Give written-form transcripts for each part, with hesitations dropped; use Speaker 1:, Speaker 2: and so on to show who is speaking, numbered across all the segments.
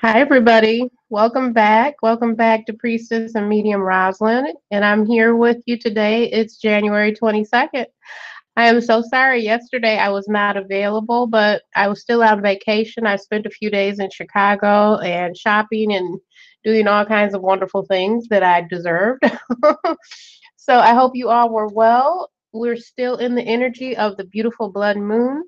Speaker 1: Hi, everybody. Welcome back. Welcome back to Priestess and Medium Rosalind. And I'm here with you today. It's January 22nd. I am so sorry. Yesterday I was not available, but I was still on vacation. I spent a few days in Chicago and shopping and doing all kinds of wonderful things that I deserved. So I hope you all were well. We're still in the energy of the beautiful blood moon,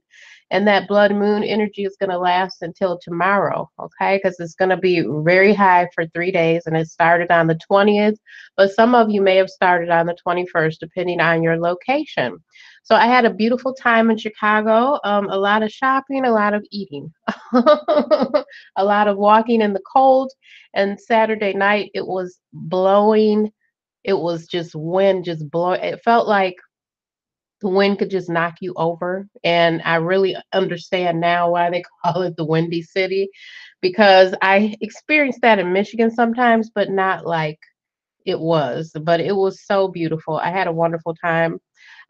Speaker 1: and that blood moon energy is going to last until tomorrow, okay? Because it's going to be very high for 3 days, and it started on the 20th, but some of you may have started on the 21st, depending on your location. So I had a beautiful time in Chicago, a lot of shopping, a lot of eating, a lot of walking in the cold, and Saturday night it was blowing. It was just wind just blowing. It felt like the wind could just knock you over. And I really understand now why they call it the Windy City, because I experienced that in Michigan sometimes, but not like it was. But it was so beautiful. I had a wonderful time.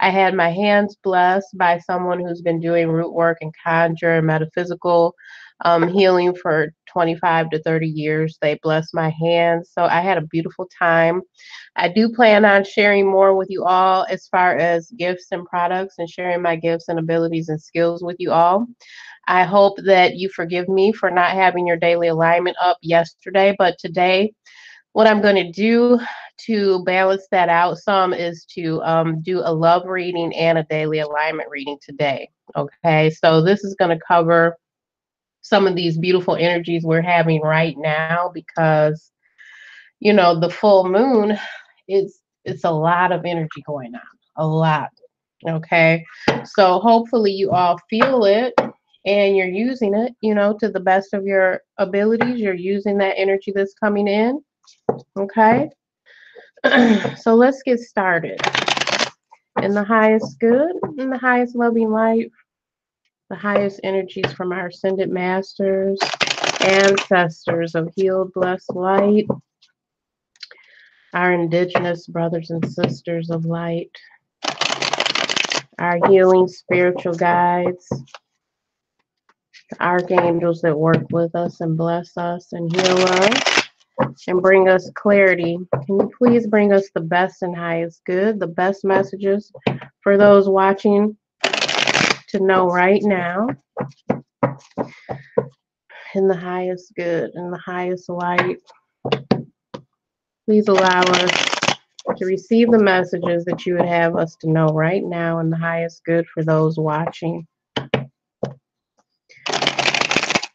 Speaker 1: I had my hands blessed by someone who's been doing root work and conjure and metaphysical healing for 25 to 30 years. They blessed my hands. So I had a beautiful time. I do plan on sharing more with you all as far as gifts and products and sharing my gifts and abilities and skills with you all. I hope that you forgive me for not having your daily alignment up yesterday, but today, what I'm going to do to balance that out some is to do a love reading and a daily alignment reading today. Okay, so this is going to cover some of these beautiful energies we're having right now because the full moon is it's a lot of energy going on, a lot. Okay, so hopefully you all feel it and you're using it, to the best of your abilities. You're using that energy that's coming in. Okay, so let's get started. In the highest good, in the highest loving light, the highest energies from our ascended masters, ancestors of healed, blessed light, our indigenous brothers and sisters of light, our healing spiritual guides, the archangels that work with us and bless us and heal us and bring us clarity. Can you please bring us the best and highest good, the best messages for those watching to know right now, in the highest good, in the highest light. Please allow us to receive the messages that you would have us to know right now in the highest good for those watching.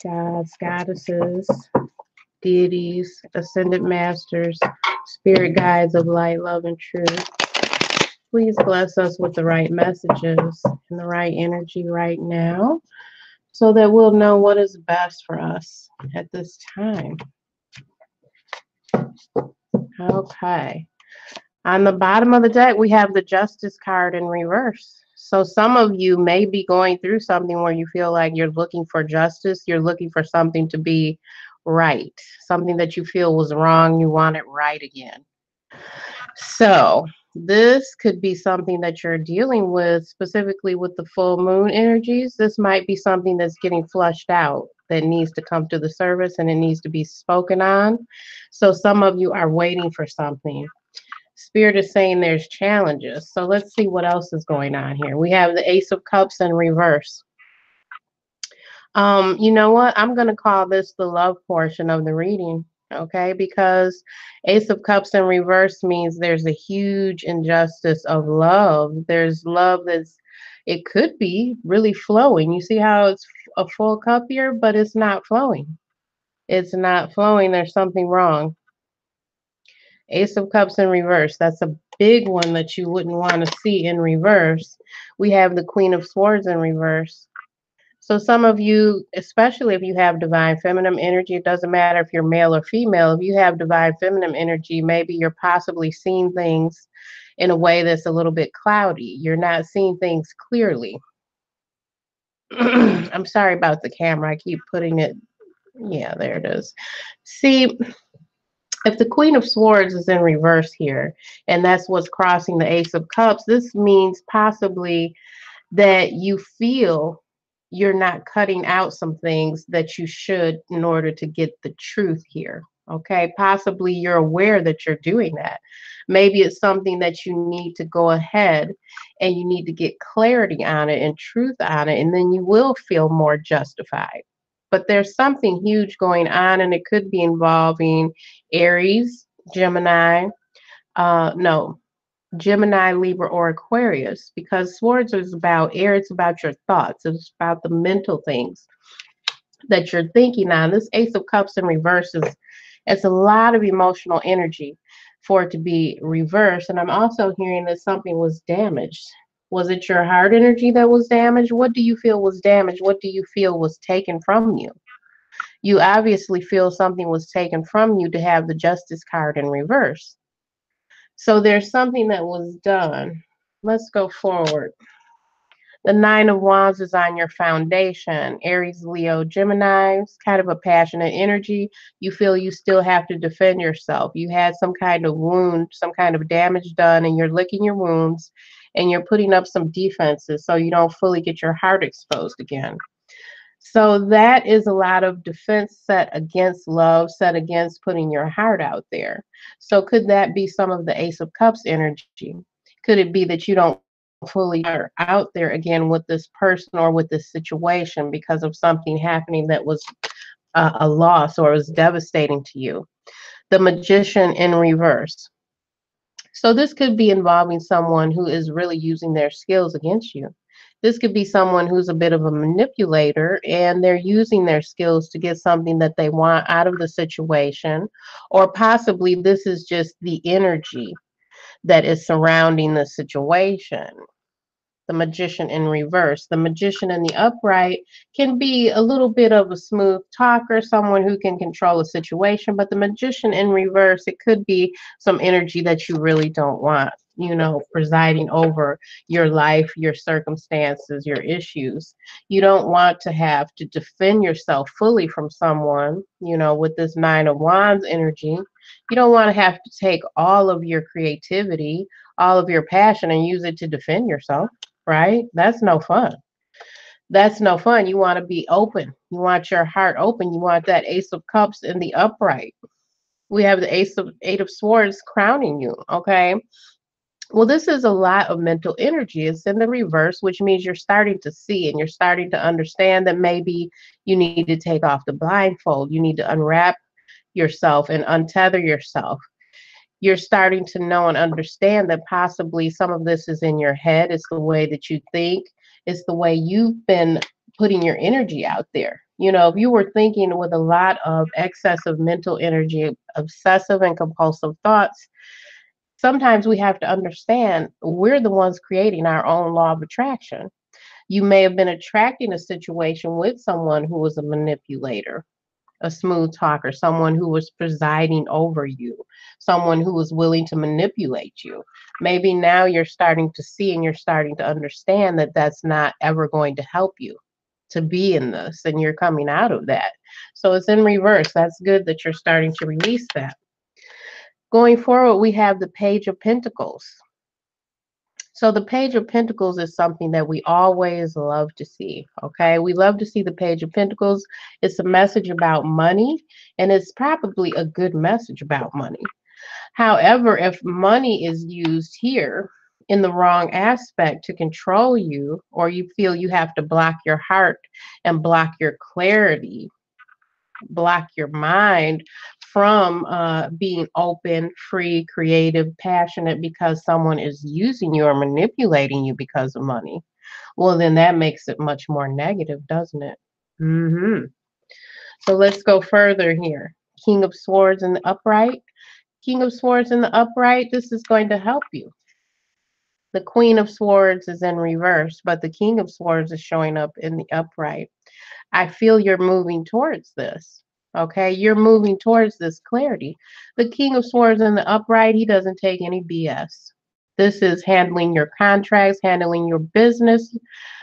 Speaker 1: Gods, goddesses, deities, ascended masters, spirit guides of light, love, and truth. Please bless us with the right messages and the right energy right now so that we'll know what is best for us at this time. Okay. On the bottom of the deck, we have the Justice card in reverse. So some of you may be going through something where you feel like you're looking for justice. You're looking for something to be right, something that you feel was wrong. You want it right again. So this could be something that you're dealing with, specifically with the full moon energies. This might be something that's getting flushed out, that needs to come to the surface, and it needs to be spoken on. So some of you are waiting for something. Spirit is saying there's challenges. So let's see what else is going on here. We have the Ace of Cups in reverse. You know what? I'm going to call this the love portion of the reading, okay? Because Ace of Cups in reverse means there's a huge injustice of love. There's love it could be really flowing. You see how it's a full cup here, but it's not flowing. It's not flowing. There's something wrong. Ace of Cups in reverse. That's a big one that you wouldn't want to see in reverse. We have the Queen of Swords in reverse. So some of you, especially if you have divine feminine energy, it doesn't matter if you're male or female, if you have divine feminine energy, maybe you're possibly seeing things in a way that's a little bit cloudy. You're not seeing things clearly. I'm sorry about the camera. I keep putting it. Yeah, there it is. See, if the Queen of Swords is in reverse here, and that's what's crossing the Ace of Cups, this means possibly that you feel you're not cutting out some things that you should in order to get the truth here. Okay, possibly you're aware that you're doing that. Maybe it's something that you need to go ahead and you need to get clarity on it and truth on it, and then you will feel more justified. But there's something huge going on, and it could be involving Aries, Gemini, no, Gemini, Libra, or Aquarius, because swords is about air, it's about your thoughts, it's about the mental things that you're thinking on. This Ace of Cups in reverse is it's a lot of emotional energy for it to be reversed. And I'm also hearing that something was damaged. Was it your heart energy that was damaged? What do you feel was damaged? What do you feel was taken from you? You obviously feel something was taken from you to have the Justice card in reverse. So there's something that was done. Let's go forward. The Nine of Wands is on your foundation. Aries, Leo, Gemini. It's kind of a passionate energy. You feel you still have to defend yourself. You had some kind of wound, some kind of damage done, and you're licking your wounds and you're putting up some defenses so you don't fully get your heart exposed again. So that is a lot of defense set against love, set against putting your heart out there. So could that be some of the Ace of Cups energy? Could it be that you don't fully out there again with this person or with this situation because of something happening that was a loss or was devastating to you? The Magician in reverse. So this could be involving someone who is really using their skills against you. This could be someone who's a bit of a manipulator and they're using their skills to get something that they want out of the situation, or possibly this is just the energy that is surrounding the situation. The Magician in reverse. The Magician in the upright can be a little bit of a smooth talker, someone who can control a situation, but the Magician in reverse, it could be some energy that you really don't want, presiding over your life, your circumstances, your issues. You don't want to have to defend yourself fully from someone, with this Nine of Wands energy. You don't want to have to take all of your creativity, all of your passion, and use it to defend yourself, right? That's no fun. That's no fun. You want to be open. You want your heart open. You want that Ace of Cups in the upright. We have the Eight of Swords crowning you, okay? Well, this is a lot of mental energy. It's in the reverse, which means you're starting to see and you're starting to understand that maybe you need to take off the blindfold. You need to unwrap yourself and untether yourself. You're starting to know and understand that possibly some of this is in your head. It's the way that you think. It's the way you've been putting your energy out there. If you were thinking with a lot of excessive mental energy, obsessive and compulsive thoughts, sometimes we have to understand we're the ones creating our own law of attraction. You may have been attracting a situation with someone who was a manipulator, a smooth talker, someone who was presiding over you, someone who was willing to manipulate you. Maybe now you're starting to see and you're starting to understand that that's not ever going to help you to be in this, and you're coming out of that. So it's in reverse. That's good that you're starting to release that. Going forward, we have the Page of Pentacles. So the Page of Pentacles is something that we always love to see, okay? We love to see the Page of Pentacles. It's a message about money, and it's probably a good message about money. However, if money is used here in the wrong aspect to control you, or you feel you have to block your heart and block your clarity, block your mind from being open, free, creative, passionate because someone is using you or manipulating you because of money, well, then that makes it much more negative, doesn't it? So let's go further here. King of Swords in the upright. King of Swords in the upright, this is going to help you. The Queen of Swords is in reverse, but the King of Swords is showing up in the upright. I feel you're moving towards this. Okay, you're moving towards this clarity. The King of Swords in the upright, he doesn't take any BS. This is handling your contracts, handling your business,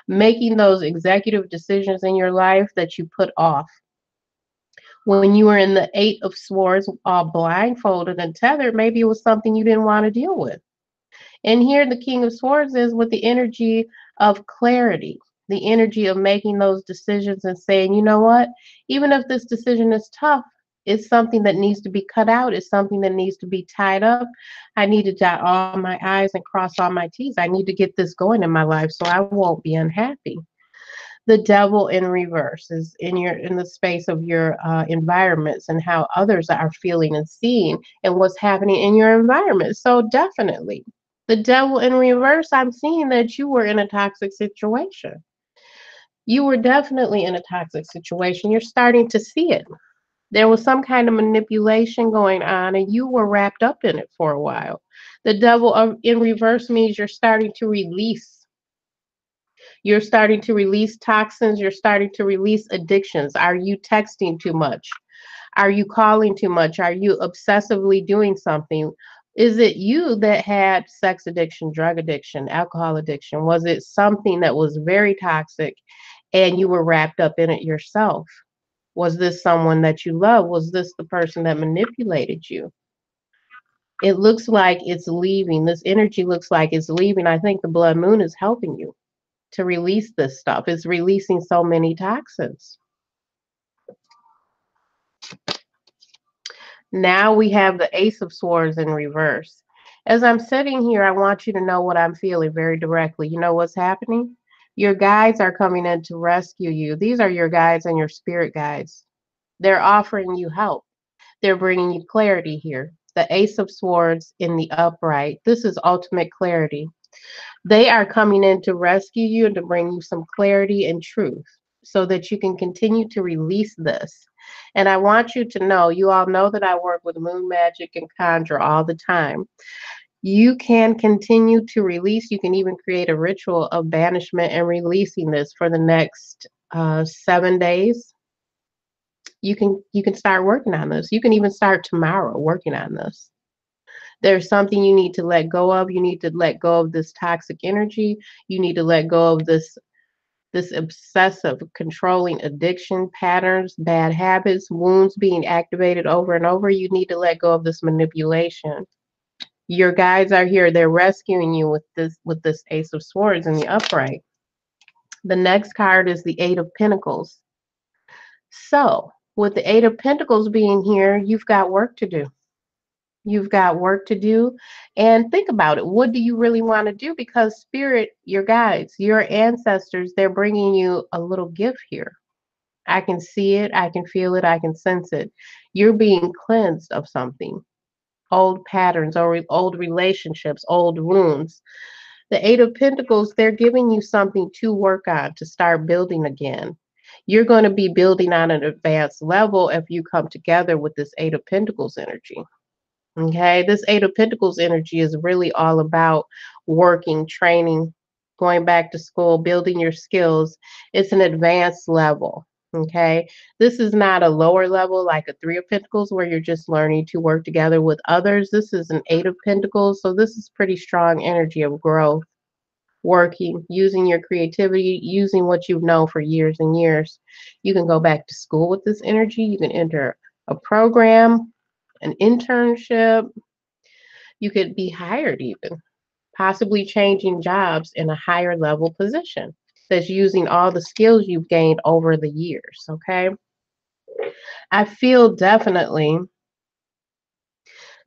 Speaker 1: making those executive decisions in your life that you put off. When you were in the Eight of Swords, all blindfolded and tethered, maybe it was something you didn't want to deal with. And here the King of Swords is with the energy of clarity. The energy of making those decisions and saying, you know what, even if this decision is tough, it's something that needs to be cut out, it's something that needs to be tied up. I need to dot all my I's and cross all my T's. I need to get this going in my life so I won't be unhappy. The devil in reverse is in the space of your environments and how others are feeling and seeing and what's happening in your environment. So definitely the devil in reverse, I'm seeing that you were in a toxic situation. You were definitely in a toxic situation. You're starting to see it. There was some kind of manipulation going on and you were wrapped up in it for a while. The devil in reverse means you're starting to release. You're starting to release toxins. You're starting to release addictions. Are you texting too much? Are you calling too much? Are you obsessively doing something? Is it you that had sex addiction, drug addiction, alcohol addiction? Was it something that was very toxic and you were wrapped up in it yourself? Was this someone that you love? Was this the person that manipulated you? It looks like it's leaving. This energy looks like it's leaving. I think the blood moon is helping you to release this stuff. It's releasing so many toxins. Now we have the Ace of Swords in reverse. As I'm sitting here, I want you to know what I'm feeling very directly. You know what's happening? Your guides are coming in to rescue you. These are your guides and your spirit guides. They're offering you help. They're bringing you clarity here. The Ace of Swords in the upright. This is ultimate clarity. They are coming in to rescue you and to bring you some clarity and truth so that you can continue to release this. And I want you to know, you all know that I work with moon magic and conjure all the time. You can continue to release. You can even create a ritual of banishment and releasing this for the next 7 days. You can start working on this. You can even start tomorrow working on this. There's something you need to let go of. You need to let go of this toxic energy. You need to let go of this obsessive controlling addiction patterns, bad habits, wounds being activated over and over. You need to let go of this manipulation. Your guides are here. They're rescuing you with this Ace of Swords in the upright. The next card is the Eight of Pentacles. So, with the Eight of Pentacles being here, you've got work to do. You've got work to do. And think about it. What do you really want to do? Because spirit, your guides, your ancestors, they're bringing you a little gift here. I can see it. I can feel it. I can sense it. You're being cleansed of something. Old patterns or old relationships, old wounds. The Eight of Pentacles, they're giving you something to work on, to start building again. You're going to be building on an advanced level if you come together with this Eight of Pentacles energy. Okay, this Eight of Pentacles energy is really all about working, training, going back to school, building your skills. It's an advanced level. Okay, this is not a lower level like a Three of Pentacles where you're just learning to work together with others. This is an Eight of Pentacles, so this is pretty strong energy of growth, working, using your creativity, using what you've known for years and years. You can go back to school with this energy. You can enter a program, an internship. You could be hired even, possibly changing jobs in a higher level position that's using all the skills you've gained over the years. Okay. I feel definitely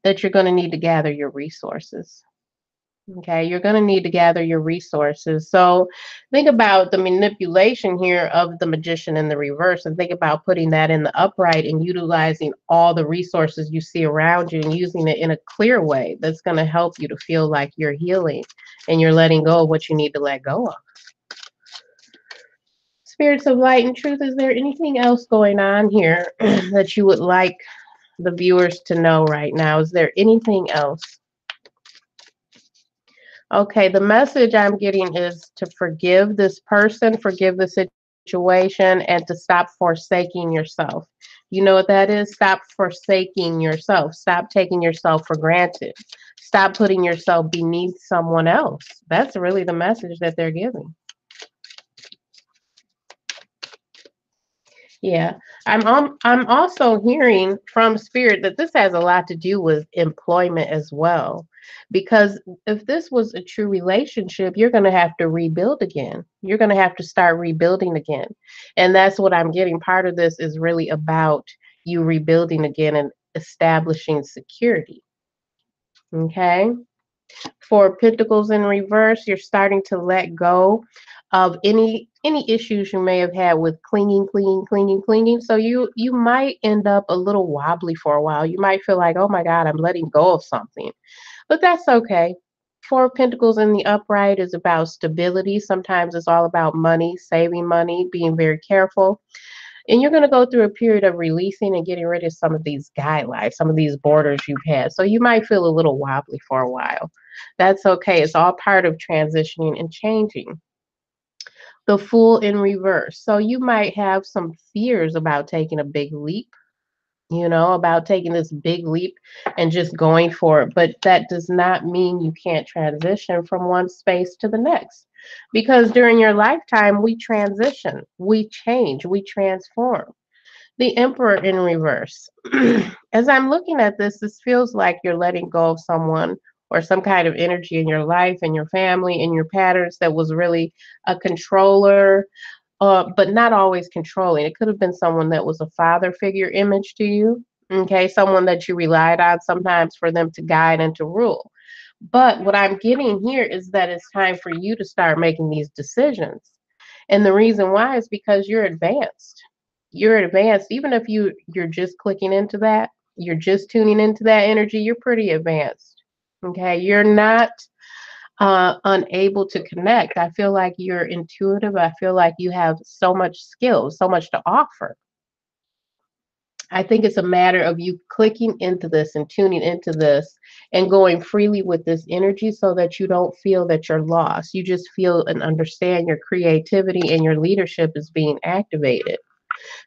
Speaker 1: that you're going to need to gather your resources. Okay, you're going to need to gather your resources. So think about the manipulation here of the magician in the reverse and think about putting that in the upright and utilizing all the resources you see around you and using it in a clear way that's going to help you to feel like you're healing and you're letting go of what you need to let go of. Spirits of light and truth, is there anything else going on here that you would like the viewers to know right now? Is there anything else? Okay, the message I'm getting is to forgive this person, forgive the situation, and to stop forsaking yourself. You know what that is? Stop forsaking yourself. Stop taking yourself for granted. Stop putting yourself beneath someone else. That's really the message that they're giving. Yeah, I'm also hearing from spirit that this has a lot to do with employment as well. Because if this was a true relationship, you're going to have to rebuild again. You're going to have to start rebuilding again. And that's what I'm getting. Part of this is really about you rebuilding again and establishing security. Okay. For Pentacles in reverse, you're starting to let go of any issues you may have had with clinging. So you might end up a little wobbly for a while. You might feel like, oh my God, I'm letting go of something. But that's okay. Four of Pentacles in the upright is about stability. Sometimes it's all about money, saving money, being very careful. And you're going to go through a period of releasing and getting rid of some of these guidelines, some of these borders you've had. So you might feel a little wobbly for a while. That's okay. It's all part of transitioning and changing. The Fool in reverse. So you might have some fears about taking a big leap, about taking this big leap and just going for it. But that does not mean you can't transition from one space to the next. Because during your lifetime, we transition, we change, we transform. The Emperor in reverse. As I'm looking at this, this feels like you're letting go of someone or some kind of energy in your life and your family and your patterns that was really a controller, but not always controlling. It could have been someone that was a father figure image to you, okay? Someone that you relied on sometimes for them to guide and to rule. But what I'm getting here is that it's time for you to start making these decisions. And the reason why is because you're advanced. You're advanced. Even if you're just clicking into that, you're just tuning into that energy, you're pretty advanced. Okay? You're not unable to connect. I feel like you're intuitive. I feel like you have so much skill, so much to offer. I think it's a matter of you clicking into this and tuning into this and going freely with this energy so that you don't feel that you're lost. You just feel and understand your creativity and your leadership is being activated.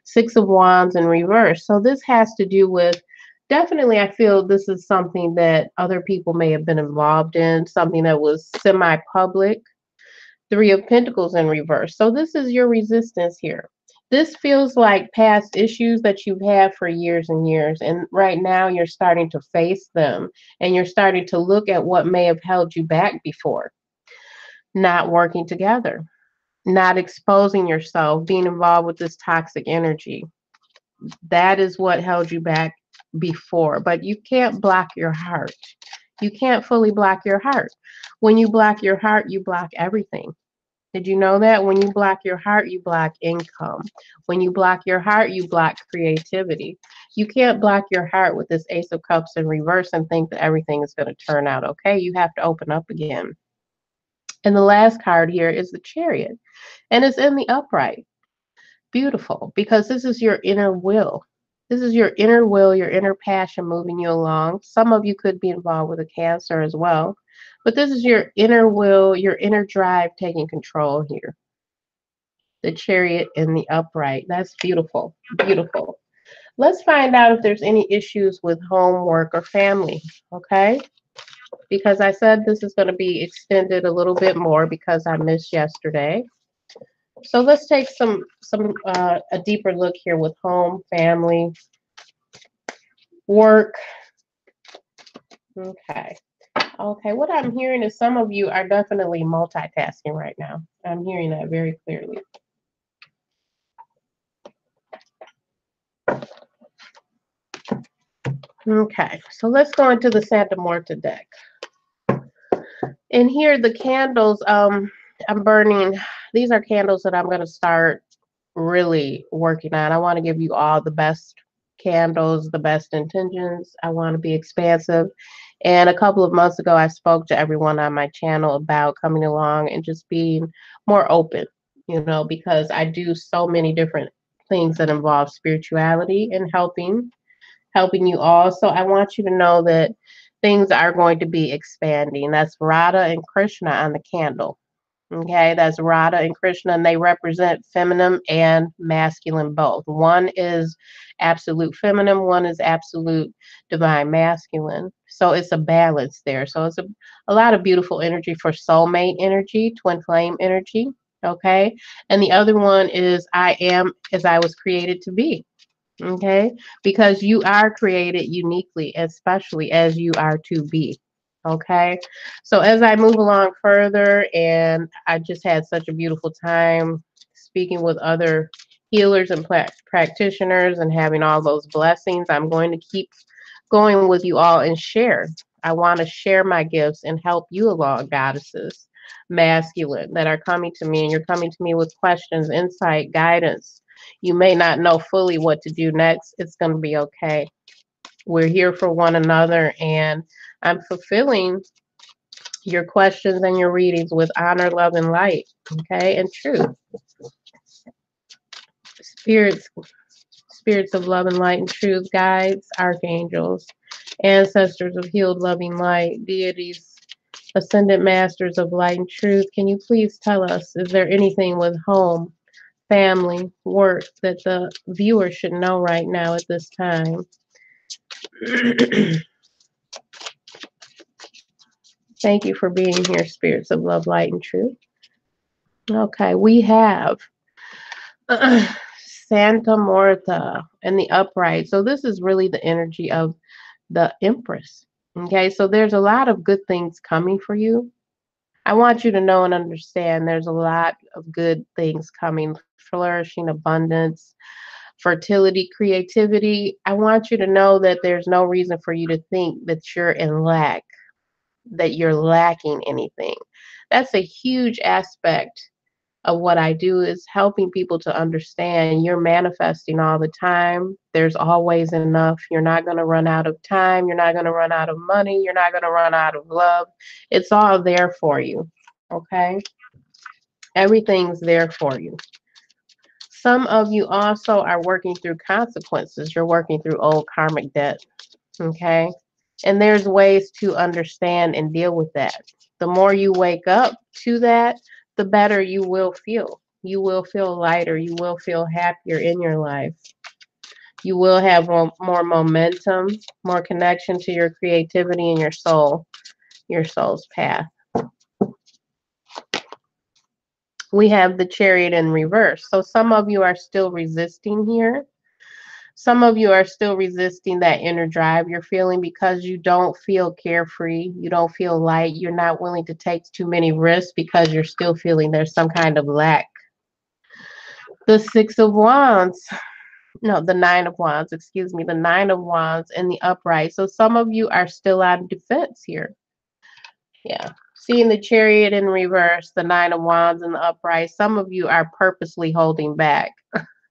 Speaker 1: Six of Wands in reverse. So this has to do with, definitely I feel this is something that other people may have been involved in, something that was semi-public. Three of Pentacles in reverse. So this is your resistance here. This feels like past issues that you've had for years and years. And right now you're starting to face them and you're starting to look at what may have held you back before. Not working together, not exposing yourself, being involved with this toxic energy. That is what held you back before. But you can't block your heart. You can't fully block your heart. When you block your heart, you block everything. Did you know that? When you block your heart, you block income. When you block your heart, you block creativity. You can't block your heart with this Ace of Cups in reverse and think that everything is going to turn out okay. You have to open up again. And the last card here is the Chariot, and it's in the upright. Beautiful, because this is your inner will. This is your inner will, your inner passion moving you along. Some of you could be involved with a Cancer as well. But this is your inner will, your inner drive taking control here. The Chariot in the upright. That's beautiful. Beautiful. Let's find out if there's any issues with home, work, or family. Okay? Because I said this is going to be extended a little bit more because I missed yesterday. So let's take a deeper look here with home, family, work. Okay. Okay, what I'm hearing is some of you are definitely multitasking right now. I'm hearing that very clearly. Okay, so let's go into the Santa Muerte deck. And here the candles, I'm burning. These are candles that I'm going to start really working on. I want to give you all the best candles, the best intentions. I want to be expansive. And a couple of months ago, I spoke to everyone on my channel about coming along and just being more open, because I do so many different things that involve spirituality and helping you all. So I want you to know that things are going to be expanding. That's Radha and Krishna on the candle. Okay, that's Radha and Krishna, and they represent feminine and masculine both. One is absolute feminine, one is absolute divine masculine. So it's a balance there. So it's a lot of beautiful energy for soulmate energy, twin flame energy. Okay, and the other one is I am as I was created to be. Okay, because you are created uniquely, especially as you are to be. Okay, so as I move along further, and I just had such a beautiful time speaking with other healers and practitioners and having all those blessings, I'm going to keep going with you all and share. I want to share my gifts and help you along, goddesses, masculine, that are coming to me, and you're coming to me with questions, insight, guidance. You may not know fully what to do next. It's going to be okay. We're here for one another, and I'm fulfilling your questions and your readings with honor, love, and light, okay, and truth. Spirits, spirits of love and light and truth, guides, archangels, ancestors of healed, loving light, deities, ascended masters of light and truth. Can you please tell us, is there anything with home, family, work that the viewer should know right now at this time? Thank you for being here, spirits of love, light, and truth. Okay, we have Santa Morta and the upright. So this is really the energy of the Empress. Okay, so there's a lot of good things coming for you. I want you to know and understand there's a lot of good things coming, flourishing, abundance, fertility, creativity. I want you to know that there's no reason for you to think that you're in lack, that you're lacking anything. That's a huge aspect of what I do, is helping people to understand you're manifesting all the time. There's always enough. You're not going to run out of time. You're not going to run out of money. You're not going to run out of love. It's all there for you. Okay? Everything's there for you. Some of you also are working through consequences. You're working through old karmic debt. Okay? And there's ways to understand and deal with that. The more you wake up to that, the better you will feel. You will feel lighter. You will feel happier in your life. You will have more momentum, more connection to your creativity and your soul's path. We have the Chariot in reverse. So some of you are still resisting here. Some of you are still resisting that inner drive you're feeling because you don't feel carefree. You don't feel light. You're not willing to take too many risks because you're still feeling there's some kind of lack. The Six of Wands. No, the Nine of Wands, excuse me. The Nine of Wands and the upright. So some of you are still on defense here. Yeah. Seeing the Chariot in reverse, the Nine of Wands and the upright. Some of you are purposely holding back.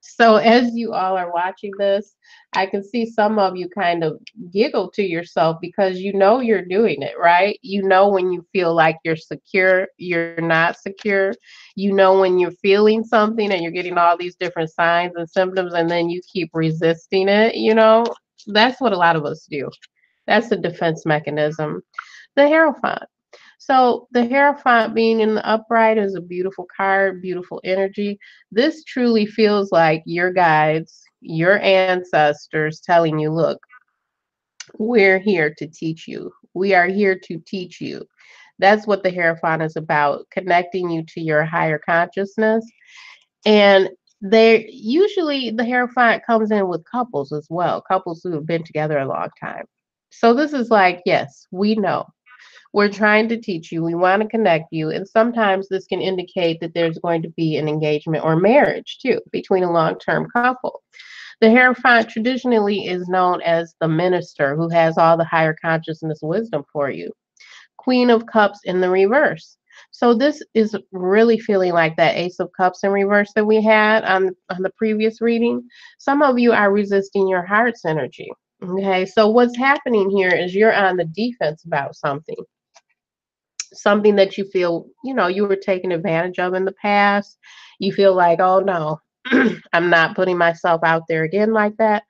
Speaker 1: So as you all are watching this, I can see some of you kind of giggle to yourself because you know you're doing it, right? You know when you feel like you're secure, you're not secure. You know when you're feeling something and you're getting all these different signs and symptoms and then you keep resisting it, you know? That's what a lot of us do. That's a defense mechanism. The Hierophant. So the Hierophant being in the upright is a beautiful card, beautiful energy. This truly feels like your guides, your ancestors telling you, look, we're here to teach you. We are here to teach you. That's what the Hierophant is about, connecting you to your higher consciousness. And they usually, the Hierophant comes in with couples as well, couples who have been together a long time. So this is like, yes, we know. We're trying to teach you. We want to connect you. And sometimes this can indicate that there's going to be an engagement or marriage too between a long-term couple. The Hierophant traditionally is known as the minister who has all the higher consciousness wisdom for you. Queen of Cups in the reverse. So this is really feeling like that Ace of Cups in reverse that we had on the previous reading. Some of you are resisting your heart's energy. Okay, so what's happening here is you're on the defense about something that you feel, you know, you were taken advantage of in the past. You feel like, oh no, I'm not putting myself out there again like that.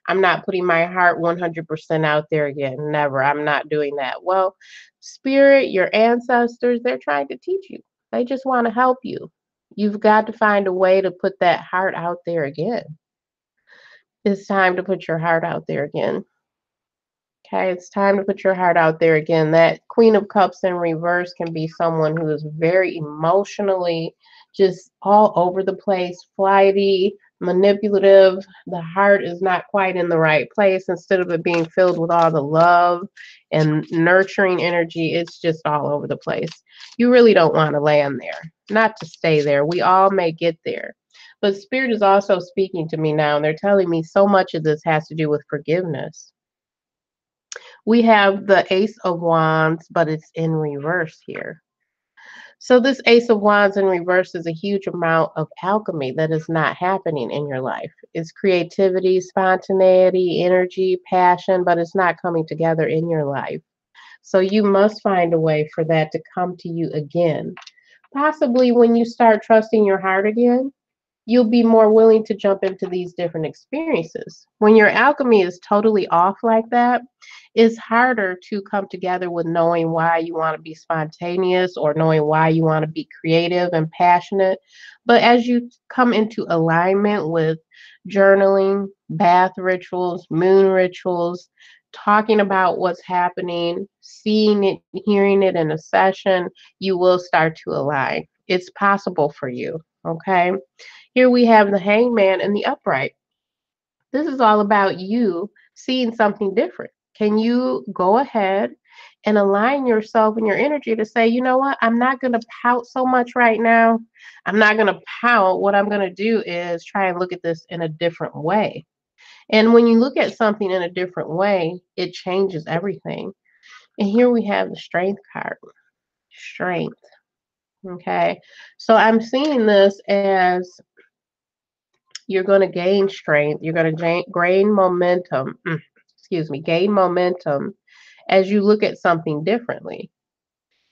Speaker 1: I'm not putting my heart 100% out there again. Never. I'm not doing that. Well, spirit, your ancestors, they're trying to teach you. They just want to help you. You've got to find a way to put that heart out there again. It's time to put your heart out there again. Okay, it's time to put your heart out there again. That Queen of Cups in reverse can be someone who is very emotionally just all over the place, flighty, manipulative. The heart is not quite in the right place. Instead of it being filled with all the love and nurturing energy, it's just all over the place. You really don't want to land there, not to stay there. We all may get there. But Spirit is also speaking to me now, and they're telling me so much of this has to do with forgiveness. We have the Ace of Wands, but it's in reverse here. So this Ace of Wands in reverse is a huge amount of alchemy that is not happening in your life. It's creativity, spontaneity, energy, passion, but it's not coming together in your life. So you must find a way for that to come to you again. Possibly when you start trusting your heart again, you'll be more willing to jump into these different experiences. When your alchemy is totally off like that, it's harder to come together with knowing why you want to be spontaneous or knowing why you want to be creative and passionate. But as you come into alignment with journaling, bath rituals, moon rituals, talking about what's happening, seeing it, hearing it in a session, you will start to align. It's possible for you. Okay. Here we have the hangman and the upright. This is all about you seeing something different. Can you go ahead and align yourself and your energy to say, you know what, I'm not going to pout so much right now. I'm not going to pout. What I'm going to do is try and look at this in a different way. And when you look at something in a different way, it changes everything. And here we have the strength card. Strength. Okay. So I'm seeing this as you're going to gain strength. You're going to gain momentum. Excuse me, gain momentum as you look at something differently.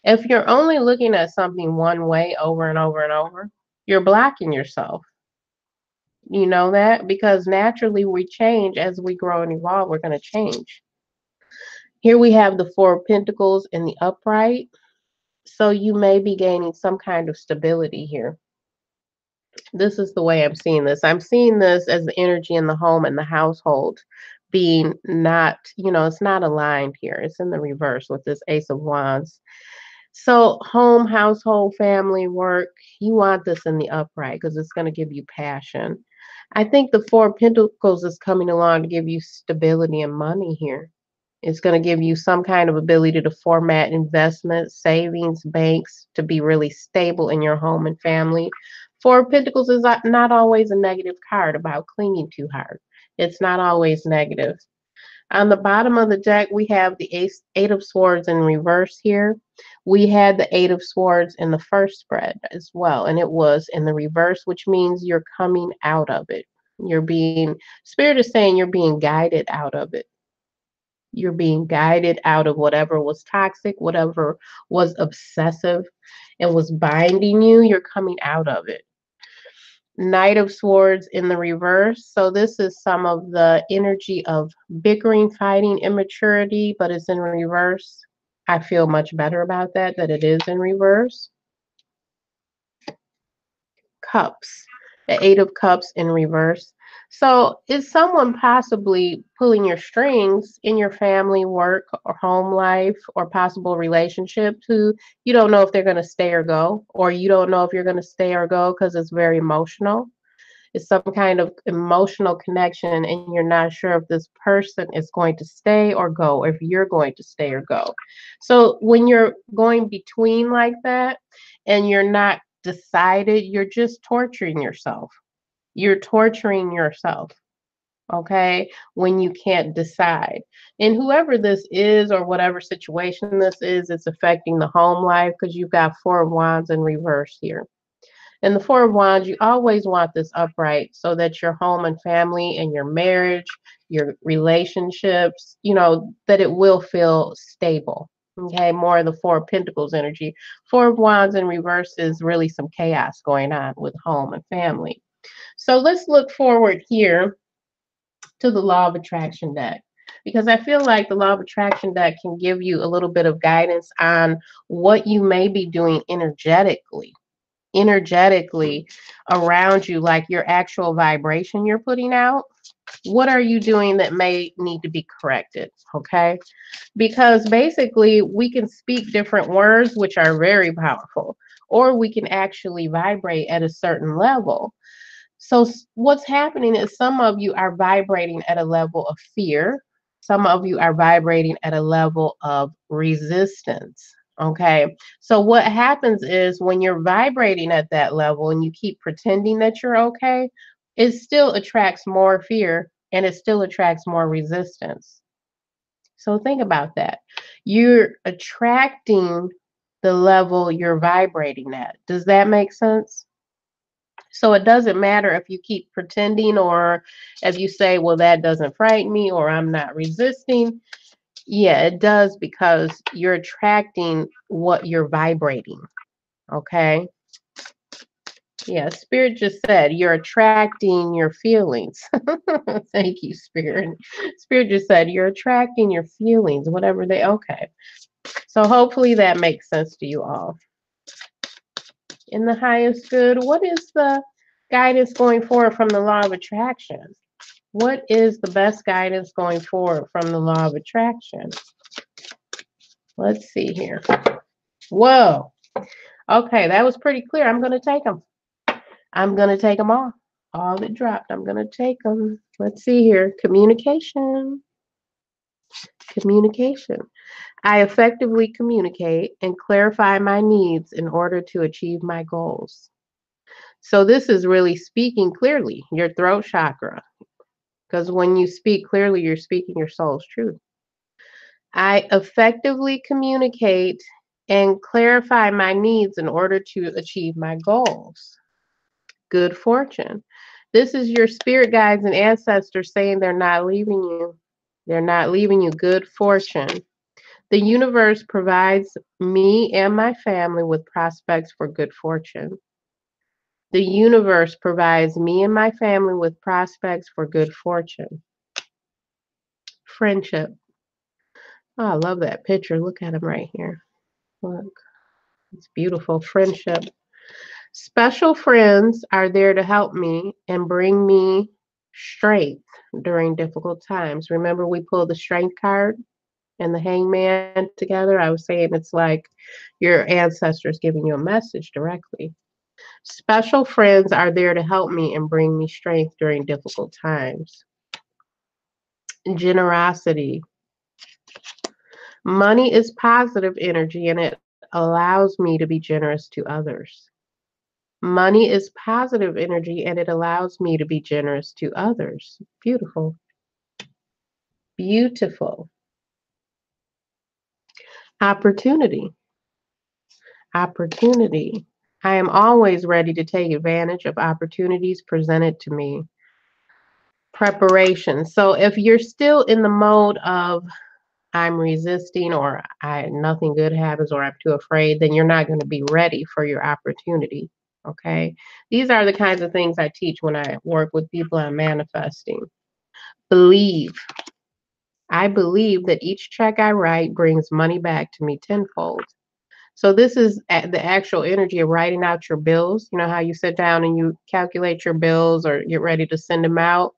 Speaker 1: If you're only looking at something one way over and over and over, you're blocking yourself. You know that? Because naturally we change as we grow and evolve, we're going to change. Here we have the Four of Pentacles in the upright. So you may be gaining some kind of stability here. This is the way I'm seeing this. I'm seeing this as the energy in the home and the household being not, it's not aligned here. It's in the reverse with this Ace of Wands. So, home, household, family, work, you want this in the upright because it's going to give you passion. I think the Four of Pentacles is coming along to give you stability and money here. It's going to give you some kind of ability to format investments, savings, banks to be really stable in your home and family. Four of Pentacles is not always a negative card about clinging too hard. It's not always negative. On the bottom of the deck, we have the Eight of Swords in reverse here. We had the Eight of Swords in the first spread as well, and it was in the reverse, which means you're coming out of it. Spirit is saying you're being guided out of it. You're being guided out of whatever was toxic, whatever was obsessive and was binding you. You're coming out of it. Knight of Swords in the reverse. So this is some of the energy of bickering, fighting, immaturity, but it's in reverse. I feel much better about that it is in reverse. Cups. The Eight of Cups in reverse. So is someone possibly pulling your strings in your family, work, or home life, or possible relationships who you don't know if they're going to stay or go, or you don't know if you're going to stay or go because it's very emotional? It's some kind of emotional connection, and you're not sure if this person is going to stay or go, or if you're going to stay or go. So when you're going between like that and you're not decided, you're just torturing yourself. You're torturing yourself, okay, when you can't decide. And whoever this is or whatever situation this is, it's affecting the home life because you've got Four of Wands in reverse here. And the Four of Wands, you always want this upright so that your home and family and your marriage, your relationships, that it will feel stable. Okay, more of the Four of Pentacles energy. Four of Wands in reverse is really some chaos going on with home and family. So let's look forward here to the Law of Attraction deck, because I feel like the Law of Attraction deck can give you a little bit of guidance on what you may be doing energetically around you, like your actual vibration you're putting out. What are you doing that may need to be corrected? Okay. Because basically, we can speak different words, which are very powerful, or we can actually vibrate at a certain level So what's happening is some of you are vibrating at a level of fear. Some of you are vibrating at a level of resistance. Okay. So what happens is when you're vibrating at that level and you keep pretending that you're okay, it still attracts more fear and it still attracts more resistance. So think about that. You're attracting the level you're vibrating at. Does that make sense? So it doesn't matter if you keep pretending or if you say, well, that doesn't frighten me or I'm not resisting. Yeah, it does because you're attracting what you're vibrating. Okay. Yeah, Spirit just said you're attracting your feelings. Thank you, Spirit. Spirit just said you're attracting your feelings, whatever they, okay. So hopefully that makes sense to you all. In the highest good, what is the guidance going forward from the law of attraction? What is the best guidance going forward from the law of attraction? Let's see here. Whoa. Okay, that was pretty clear. I'm going to take them. I'm going to take them all that dropped. I'm going to take them. Let's see here. Communication. Communication. I effectively communicate and clarify my needs in order to achieve my goals. So this is really speaking clearly, your throat chakra. Because when you speak clearly, you're speaking your soul's truth. I effectively communicate and clarify my needs in order to achieve my goals. Good fortune. This is your spirit guides and ancestors saying they're not leaving you. They're not leaving you. Good fortune. The universe provides me and my family with prospects for good fortune. The universe provides me and my family with prospects for good fortune. Friendship. Oh, I love that picture. Look at him right here. Look, it's beautiful. Friendship. Special friends are there to help me and bring me strength during difficult times. Remember, we pulled the strength card and the hangman together? I was saying it's like your ancestors giving you a message directly. Special friends are there to help me and bring me strength during difficult times. Generosity. Money is positive energy and it allows me to be generous to others. Money is positive energy and it allows me to be generous to others. Beautiful. Beautiful. Opportunity. Opportunity. I am always ready to take advantage of opportunities presented to me. Preparation. So if you're still in the mode of I'm resisting or I nothing good happens or I'm too afraid, then you're not going to be ready for your opportunity. Okay. These are the kinds of things I teach when I work with people on manifesting. Believe. I believe that each check I write brings money back to me tenfold. So this is the actual energy of writing out your bills. You know how you sit down and you calculate your bills or get ready to send them out.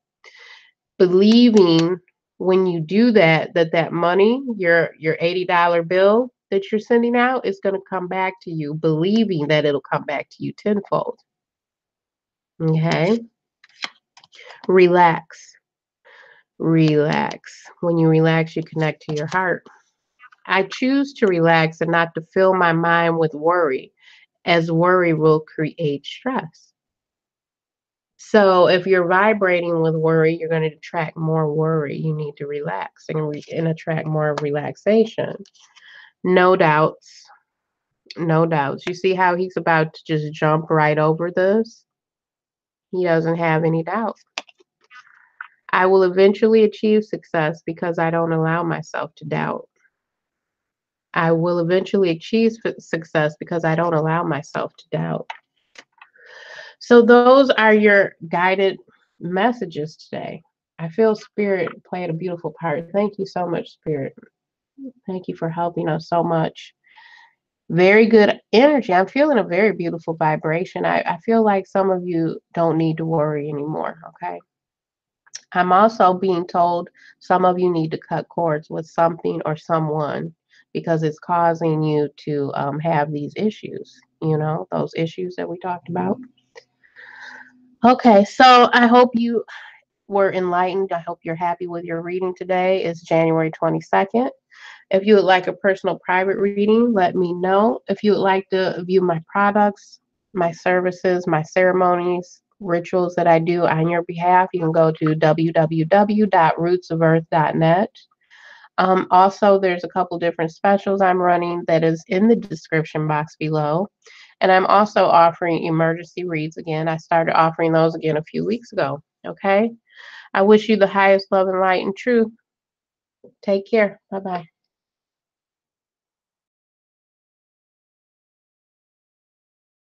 Speaker 1: Believing when you do that, that money, your $80 bill that you're sending out is going to come back to you. Believing that it'll come back to you tenfold. Okay. Relax. Relax. When you relax, you connect to your heart. I choose to relax and not to fill my mind with worry, as worry will create stress. So if you're vibrating with worry, you're going to attract more worry. You need to relax and attract more relaxation. No doubts. No doubts. You see how he's about to just jump right over this? He doesn't have any doubt. I will eventually achieve success because I don't allow myself to doubt. I will eventually achieve success because I don't allow myself to doubt. So those are your guided messages today. I feel Spirit played a beautiful part. Thank you so much, Spirit. Thank you for helping us so much. Very good energy. I'm feeling a very beautiful vibration. I feel like some of you don't need to worry anymore, okay? I'm also being told some of you need to cut cords with something or someone because it's causing you to have these issues, those issues that we talked about. Okay, so I hope you were enlightened. I hope you're happy with your reading today. It's January 22nd. If you would like a personal private reading, let me know. If you would like to view my products, my services, my ceremonies, rituals that I do on your behalf, you can go to www.rootsoferarth.net. Also, there's a couple different specials I'm running that is in the description box below. And I'm also offering emergency reads again. I started offering those again a few weeks ago. Okay. I wish you the highest love and light and truth. Take care. Bye bye.